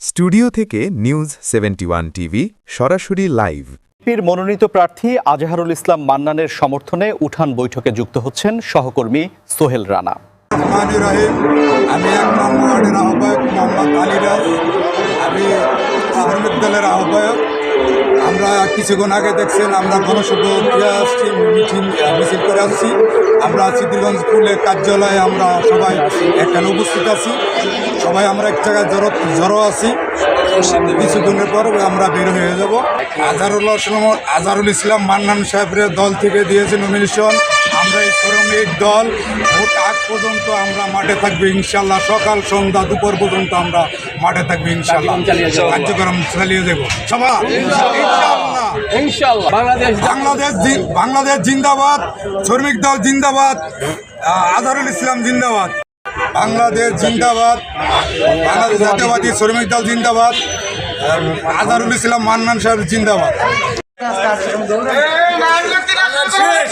Studio থেকে news 71 TV সরাসরি live. বিএনপির মনোনীত প্রার্থী আজহারুল ইসলাম মান্নানের সমর্থনে উঠান বৈঠকে যুক্ত হচ্ছেন সহকর্মী সোহেল রানা। আমি ১ নং ওয়ার্ডের আহ্বায়ক মোহাম্মদ আলিরাজ, আমি শ্রমিক দলের আহ্বায়ক। আমরা কিছুক্ষণ আগে দেখছেন আমরা গণসভা দিয়ে আসছি, মিছিল করে আসছি। আমরা সিদ্ধিরগঞ্জ স্কুলে কার্যালয়ে আমরা সবাই এখানে উপস্থিত আছি। সবাই আমরা এক জায়গায় জড়ো আছি। কিছুক্ষণের পর আমরা বের হয়ে যাব। আজহারুল ইসলাম মান্নান সাহেবের দল থেকে দিয়েছে নমিনেশন। আমরা এই শ্রমিক দল ভোট আগ পর্যন্ত আমরা মাঠে থাকবো ইনশাল্লাহ। সকাল সন্ধ্যা দুপুর পর্যন্ত আমরা মাঠে থাকবো ইনশাল্লাহ। কার্যক্রম চালিয়ে দেব সবাই ইনশাল্লাহ। বাংলাদেশ জিন্দাবাদ, শ্রমিক দল জিন্দাবাদ, আজহারুল ইসলাম জিন্দাবাদ। বাংলাদেশ জিন্দাবাদ, বাংলাদেশ জাতীয়বাদী শ্রমিক দল জিন্দাবাদ, আজহারুল ইসলাম মান্নান সাহেব জিন্দাবাদ। সুরে